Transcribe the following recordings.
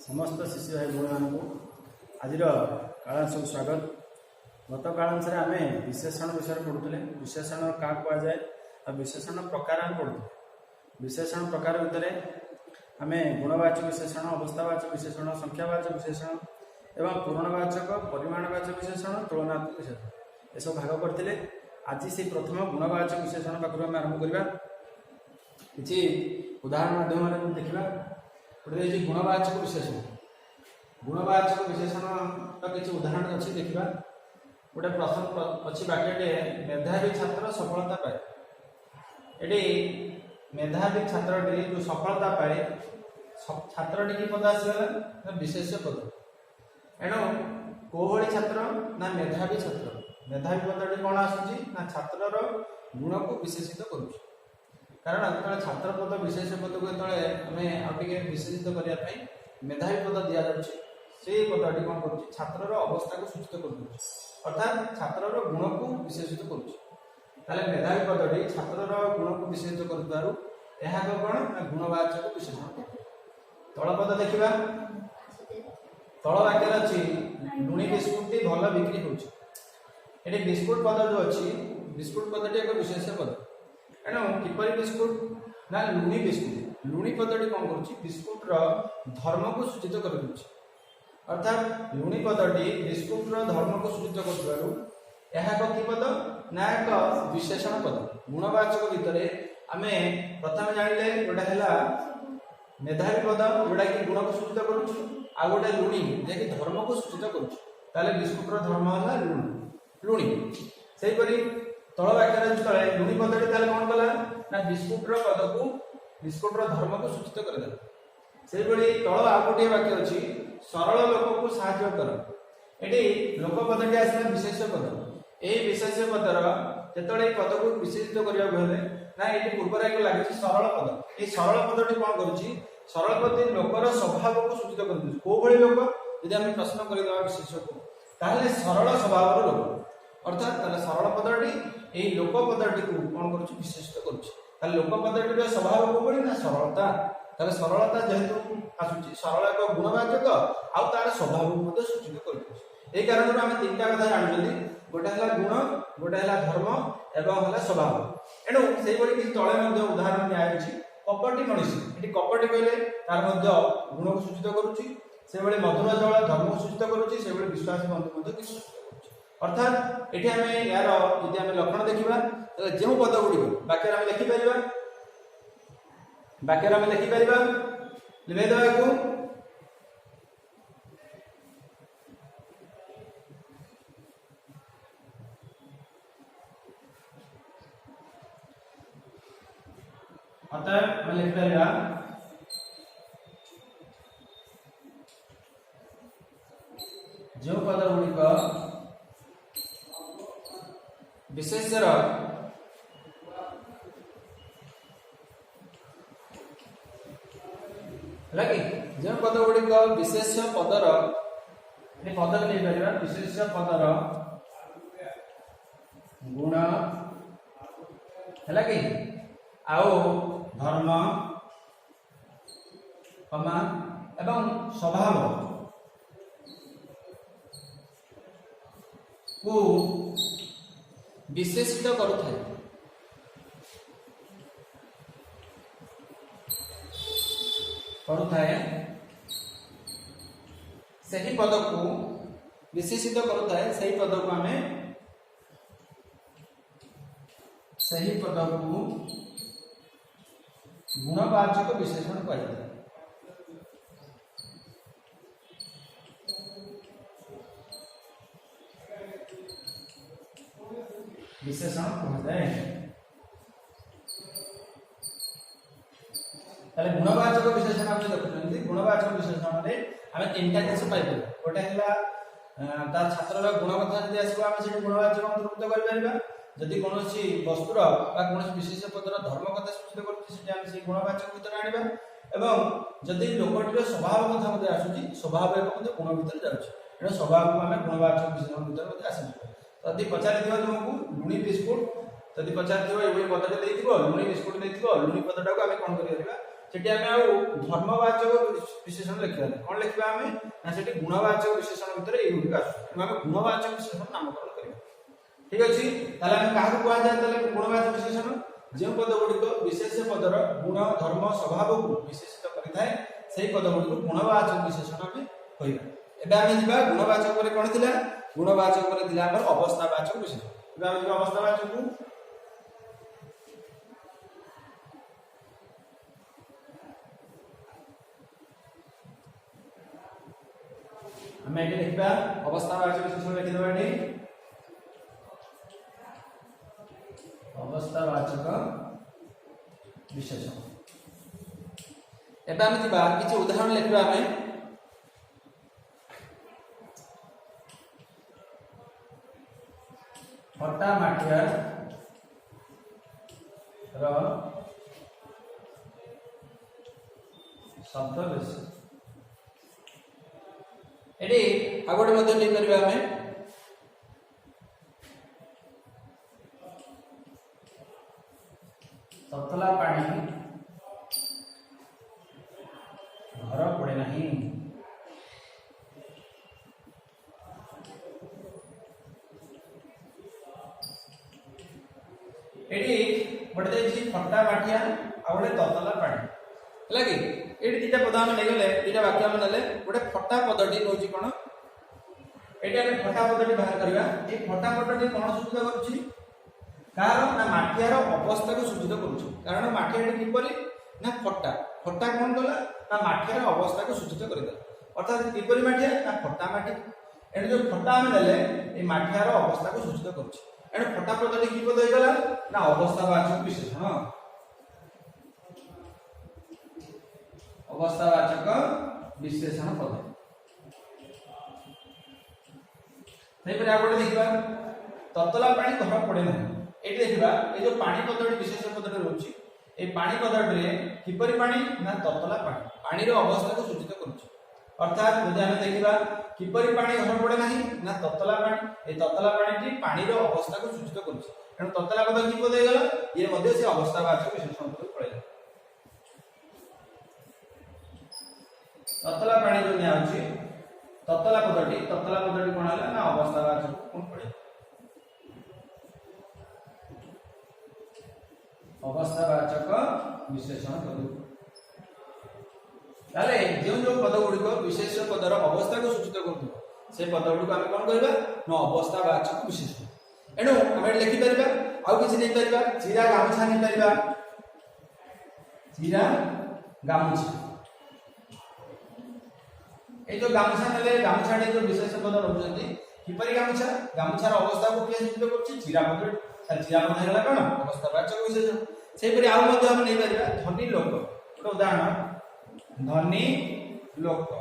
समस्त शिशु भाई भूण मानू आज कालांश स्वागत। गत कालांश आम विशेषण विषय पढ़ुले। विशेषण क्या कहुए और विशेषण प्रकार आम पढ़ुले। विशेषण प्रकार भितर आम गुणवाचक विशेषण, अवस्थावाचक विशेषण, संख्यावाचक विशेषण एवं पूर्णवाचक, परिमाणवाचक विशेषण, तुलनात्मक विशेषण ये सब भाग करते। आज से प्रथम गुणवाचक विशेषण पाखु आम आरंभ करवा। किसी उदाहरण माध्यम देखा गोटे गुणवाचक विशेषण। गुणवाचक विशेषण तो किसी उदाहरण अच्छी देखा। गोटे प्रश्न अच्छी वाक्यटे मेधावी छात्र सफलता पाए। ये मेधावी छात्रटी जो सफलता पाए छात्रटी की पद आसगला विशेष पद। एणु कोहली छात्र ना मेधावी छात्र। मेधावी पदटी कौन आसूची ना छात्रर गुण को विशेषित करुच्छ। कारण जो छात्र पद विशेष पद को जो आम आगे विशेषित करने मेधावी पद दि जाऊँगी से पदटी कौन कर छात्रर अवस्था को सूचित कर अर्थात छात्रर गुण को विशेषित करुच्छ। मेधावी पदटी छात्रर गुण को विशेषित कौन गुणवाचक विशेषण। तल पद देखा। तल वाक्य अच्छी लुणी बिस्कुट टी भल बिक्री हो। बिस्कुट पद जो अच्छी बिस्कुट पदटी एक विशेष पद। एणु किपरि बिस्कुट ना लुणी बिस्कुट। लुणी पदटी कौन कर बिस्कुटर धर्म को सूचित कर। अर्थात लुणी पदटी बिस्कुटर धर्म को सूचित कर पद ना एक विशेषण पद। गुणवाचक भितर आम प्रथम जानिले गोटे है मेधावी पद जोटा कि गुण को सूचित करुच्छ। आ गोटे लुणी जे धर्म को सूचित करुच्छ। बिस्कुटर धर्म है लुणी। से तल वाक्य जो लुणी पदटी कौन कला ना बिस्कुटर पद को बिस्कुटर धर्म को सूचित करदेला। से तल आ गोटे वाक्य अच्छी सरल लोक को साहाय्य कर। ये लोक पदटी आसला विशेष पद। ये विशेष पदर जो पद को विशेषित करने ना ये पूर्वर एक लगे सरल पद। ये सरल पदटी कौन कर सरल पद लोकर स्वभाव को सूचित कर लोक यदि आम प्रश्न करदे विशेष को ताहले सरल स्वभाव लोक। अर्थात सरल पदटी ये लोक पदटी को कौन कर विशेषित कर लोक पदटी स्वभाव को बोली ना सरलता। सरलता जेहेतु आसूची सरल एक गुणवाचक आर स्वभाव को सूचित कर। कारण आम तीन कथा जानते गोटे है गुण, गोटे है धर्म एवं स्वभाव। एणु से किसी तले उदाहरण दिखाई कपटी मनीष। ये कपटी कहले तार गुण को सूचित करुच्ची। से मधुर जल धर्म को सूचित करुच्ची। से विश्वास बंधु सूचित करुच्ची। अर्थात ये आम यार यदि आम लक्षण देखा जो पद गुड़िक वाक्य आम लिखिपर लिखिदेवा अतः लिखिपर जो पद गुड़िक विशेषर लगे जो पद गुड़िक विशेष पदर पद नहीं विशेष पदर गुण है कि आओ धर्म कमा एवं स्वभाव को विशेषित करुଥାଏ। सही पद को विशेषित करुଥାଏ। सही पद को आम सही पद को गुणवाचक विशेषण कहते। विशेषण कहते गुणवाचक विशेषण आम देखुं। गुणवाचक विशेषण आम तीन टा जिन पाइप गोटे है तार छात्र गुण कथा जब आसो आम से गुणवाचक अंतर्भुक्त कर। जदि कौन वस्तुर कौन विशेष पदर धर्म कथा सूचित कर गुणवाचक भितर आने। जदि लोकटीर स्वभाव कथा मत आसूँ स्वभाव एक गुण भितर जाऊँ स्वभाव को आम गुणवाचक विशेषण भितर आस। जदि पचारि तुमको लुणी बिस्कुट जदि पचारि ये पदटे लुणी बिस्कुट नहीं लुणी पदटा को आम कौन कर सेठी आमे आउ धर्मवाचक विशेषण लिखिबा कोन लिखिबा आमे ना सेठी गुणवाचक विशेषण भितर एई गुडी आसु आमे गुणवाचक विशेषण नामकरण करिबा ठीक अछि ताले आमे काहा को आ जाय ताले गुणवाचक विशेषण जे पद गुडी को विशेष पदर गुण धर्म स्वभाव को विशेषित करिथाय सेही पद गुडी को गुणवाचक विशेषण आमे कहिबा एबे आमे जिबा गुणवाचक परे कोन थिला गुणवाचक परे थिला हमर अवस्थावाचक विशेषण एबे आमे जिबा अवस्थावाचक को हमें एटी लिखबा अवस्थावाचक विशेषण लिखि देबा एटी अवस्थावाचक विशेषण एबे हम जिबा किछ उदाहरण लिखबा हमें फटा माटिया र शब्द बेसी एडी आगोटे मध्ये लिख करबा हमें ततला पानी घर पड़े नहीं एडी बडे देछि फटा माठिया आउडे ततला पानी लागी एडी दिटा पद हम नेगले दिटा वाक्य हम नेले गोटे फटा पदटी होची कोन एटी हम फटा पदटी बाहर करबा ए फटा पदटी कोन सूचित करूची कारण ना माठियार अवस्था को सूचित करूची कारण माठियाटी किपरि ना फटा फटा कोन गला ना माठियार अवस्था को सूचित करिदा अर्थात किपरि माठिया ना फटा माठी एटी जो फटा हम नेले ए माठियार अवस्था को सूचित करूची एटी फटा पदटी कि पद होई गला ना अवस्थावाचक विशेषण अवस्थावाचक विशेषण पद सेपरि आगोटे देखिबा ततला पानी घर पड़े ना एटी देखिबा ए जो पानी पदटी विशेष पदटी रहउची ए पानी पदटी रे किपरि पानी ना ततला पानी पानी रो अवस्था को सूचित करूची अर्थात यदि हम देखिबा किपरि पानी घर पड़े नाही ना ततला पानी ए ततला पानी पानी रो अवस्था को सूचित करूची कारण ततला पद कि पद हेगला ये मध्ये से अवस्थावाचक विशेषण पद पळेला ततला पानी जो निया होची ततला पदटी कोन हला ना अवस्थावाचक कोन पड़े अवस्थावाचक विशेषण पद ताले जो जो पद गुडी को विशेष पदर अवस्था को सूचित करथु से पद गुडी को हम कोन करबा न अवस्थावाचक विशेषण एनो हम लिखि परबा आउ किछि नै परबा चिरा गामछा नै परबा चिरा गामछा ए जो गामछा नेले गामछा ने जो विशेष पद रहउछंती किपरि गामछार अवस्था को किया सूचित करछि चिरा पद चिरा पद हेला कोन अवस्थावाचक विशेषण सेपरि आउ मध्ये हम नै परबा धनी लोक एक उदाहरण धनी लोक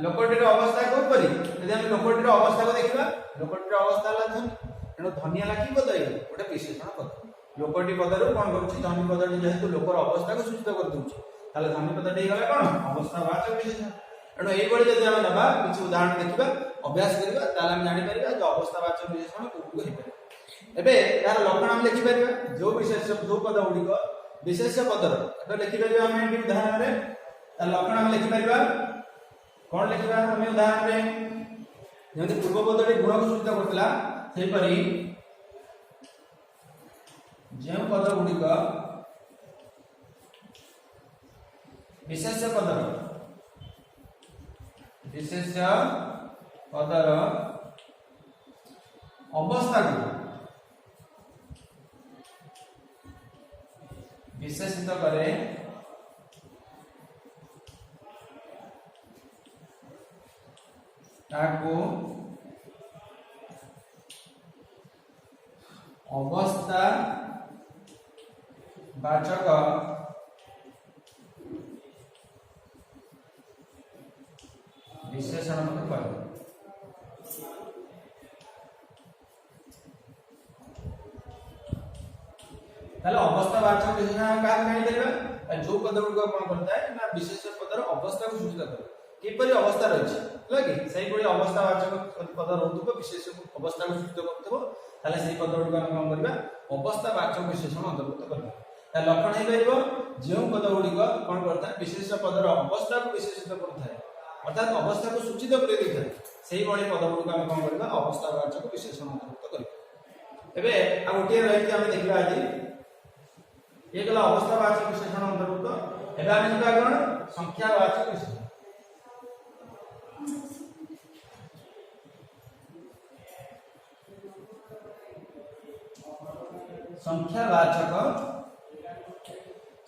लोकटीर अवस्था को परि यदि हम लोकटीर अवस्था को देखिबा लोकटीर अवस्था हला धनी एनो धनी हला कि पद हे ओटे विशेषण पद लोकटी पदरो कोन करूछि धनी पदटी जेहेतु लोकर अवस्था को सूचित कर दउछि ताले धनी पदटी हेला कोन अवस्थावाचक विशेषण एनो एई बळे जदि हम नबा किछ उदाहरण देखिबा अभ्यास करिबा ताले हम जानि परिबा जो अवस्थावाचक विशेषण कोकु हे पारे एबे यार लक्षण हम लिखि परिबा जो विशेष जो पद गुडी को विशेष पदर एबे लिखि परिबा हम एई उदाहरण रे तार लक्षण हम लिखि परिबा कोन लिखिबा हम उदाहरण रे जेंति पूर्व पदटी गुण को सूचित करतला सेही परि जे पद गुडी को विशेष पदर अवस्था को विशेषित करे ताको अवस्था वाचक विशेषण मते कहबो ताले अवस्थावाचक विशेषण का काई करबा जो पद को कोन करता है ना विशेष पदर अवस्था को सूचित करे किपरि अवस्था रहछि लगे सही परि अवस्थावाचक पद रहतु विशेष अवस्था को सूचित करथबो ताले सही पद को हम कोन करबा अवस्थावाचक विशेषण अंतर्गत करबा ता लक्षण हे परिबो जो पद गुडी को कोन करता विशेष पदर अवस्था को विशेषित करता है अर्थात अवस्था को सूचित कर देता है सेही बळी पद गुडी को हम कोन करबा अवस्थावाचक विशेषण अंतर्भुक्त करबा एबे आ गोटे रही कि हम देखबा आज ये गला अवस्थावाचक विशेषण अंतर्भुक्त एबे हम जिबा कोन संख्यावाचक विशेषण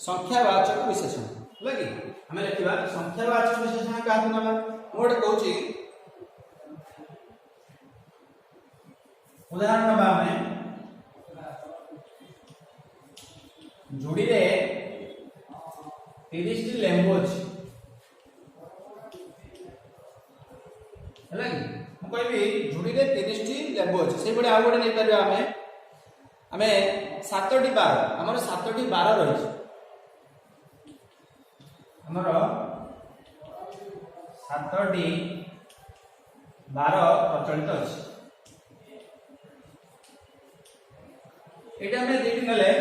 संख्यावाचक विशेषण लगी हमें लिखिबा संख्यावाचक विशेषण का नाम मोड कहूची उदाहरण नबा में जोड़ी रे 30 टी लेंबू अछि लगी हम कहबी जोड़ी रे 30 टी लेंबू अछि से बडे आ गोटे नै परबा हमें 7टी 12 हमर 7टी 12 रही हमर 7टी 12 प्रचलित अछि एटा में देखि नले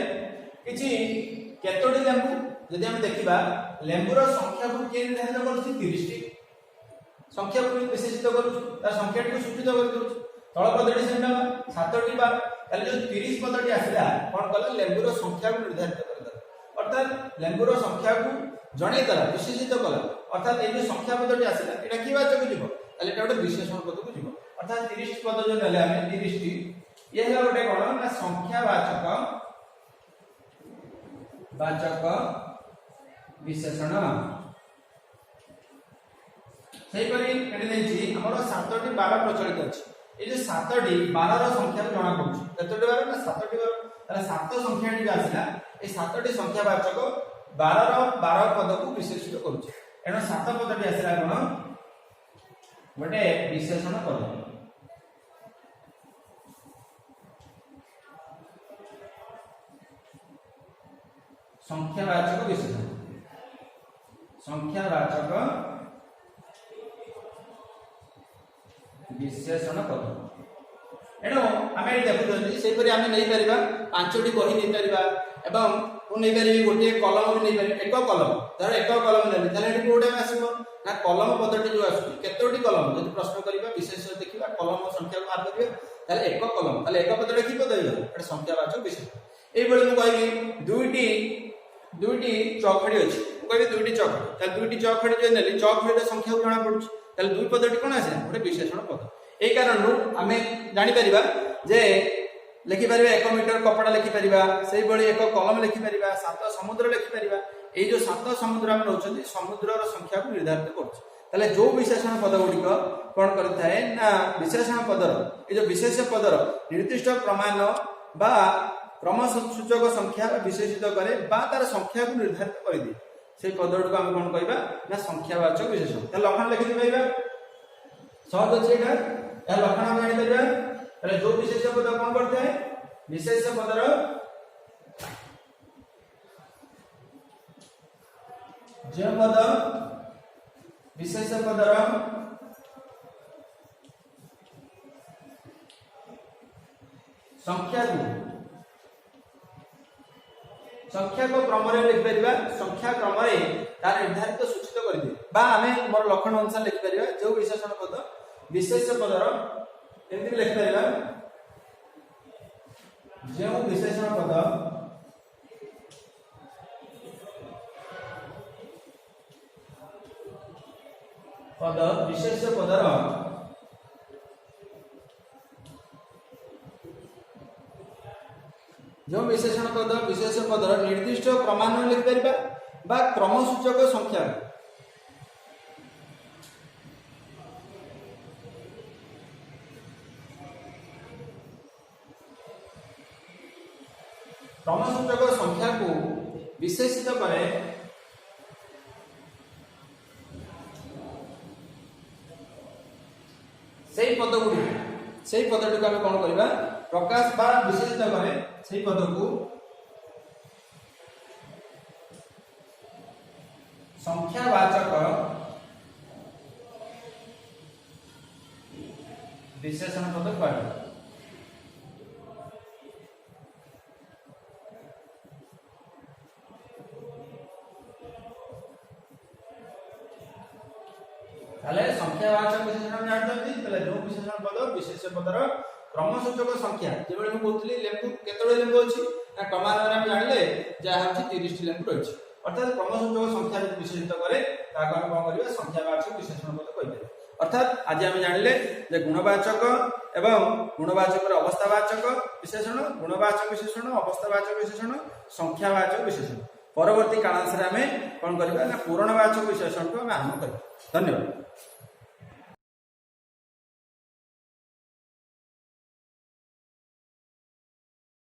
किछि केतोटी लेंबू यदि हम देखिबा लेंबूर संख्या को के निर्धारित करछि 30 टी संख्या को विशेषित करू तार संख्या को सूचित कर दउ तळ पदटी सेटा 7टी 12 ताले जो 30 पदटी आसिला कोन कला लेंबूर संख्या को निर्धारित करदा अर्थात लेंबूर संख्या को जणे दला विशेषित कला अर्थात ए जो संख्या पदटी आसिला एटा की वाचक जीवो ताले एटा गोटे विशेषण पद को जीवो अर्थात 30 पद जो नले हमें 30 टी ये है गोटे कोन ना संख्यावाचक विशेषण सही परी एने देछि हमर 7टी 12 प्रचलित अछि ए जे 7टी 12 रो संख्या जणा पडुछि केतोटी 12 ना 7टी 12 ताले 7 संख्या टी आसिला ए 7टी संख्यावाचक 12 रो 12 पद को विशेषित करूछि एनो 7 पदटी आसिला कोन गोटे विशेषण पद संख्यावाचक विशेषण संख्यावाचक विशेषण पद एनो आमे देखुछी से परि आमे नै परिबा पांचटी बही नै परिबा एवं को नै परिबी गोटे कलम नै परिबा एक कलम धर एक कलम नै ताले एटी कोडे आसीबो ना कलम पदटी जो आसु केतोटी कलम जदि प्रश्न करिबा विशेष देखिबा कलम संख्या को मार करिबा ताले एक कलम ताले एक पदटी की पद होइला एटा संख्यावाचक विशेषण एई बेले मु कहबी दुईटी चौखड़ी अछि कहबी दुईटी चौखड़ी ताले दुईटी चौखड़ी जे नेली चौखड़ी संख्या को जणा पडुछि ताले दुई पदटी कोन आसे गोटे विशेषण पद ए कारण आमे जानि परिबा जे लिखि परिबा 1 मीटर कपड़ा लिखि परिबा सेही बळी एक कलम लिखि परिबा 7 समुद्र लिखि परिबा ए जो 7 समुद्र हम रहउछन्ती समुद्रर संख्या को निर्धारित करछ ताले जो विशेषण पद गुडी को कोन करथाय ना विशेषण पदर ए जो विशेष पदर निर्दिष्ट प्रमाण बा क्रमसूचक संख्या विशेषित करे बा तार संख्या को निर्धारित कर दे से पदटी को हम कोन कहबा ना संख्यावाचक विशेषण त लक्षण लिखि दिबा सहज अछि एटा या लक्षण हम जानि परिबा ताले जो विशेष पद कोन करते है विशेष पदर जे पद विशेष पदर संख्या को क्रम रे लिख परिबा संख्या क्रम रे तार निर्धारित सूचित कर दे बा हमें मोर लक्षण अनुसार लिख परिबा जो विशेषण पद विशेष पदर एंति लिख परिबा जो विशेषण पद विशेष पदर जो विशेषण पद विशेष पदर निर्दिष्ट प्रमाण लिख परिबा बा क्रमसूचक संख्या क्रमसूचक संख्या को विशेषित करे सेही पद गुडी सेही पदटी को हम कोन करबा प्रकाश बा विशेषित करे सेही पद को संख्यावाचक विशेषण पद कहबा संख्यावाचक विशेषण पद ताले संख्यावाचक विशेषण हम जानते ताले जो विशेषण पद विशेष पदर क्रमसूचक संख्या जेबे हम कहतली लेंबु केतोळे लेंबु अछि ना क्रमानुसार हम जानले जा हछि 30 टी लेंबु रहिछि अर्थात क्रमसूचक संख्या जो विशेषित करे ताको हम कोन करिवे संख्यावाचक विशेषण पद कहिबे अर्थात आज हम जानले जे गुणवाचक एवं गुणवाचक अवस्थावाचक विशेषण गुणवाचक विशेषण अवस्थावाचक विशेषण संख्यावाचक विशेषण परवर्ती कालांतर में कौन करबा ना पूर्णवाचक विशेषण को हम आरंभ करबा धन्यवाद।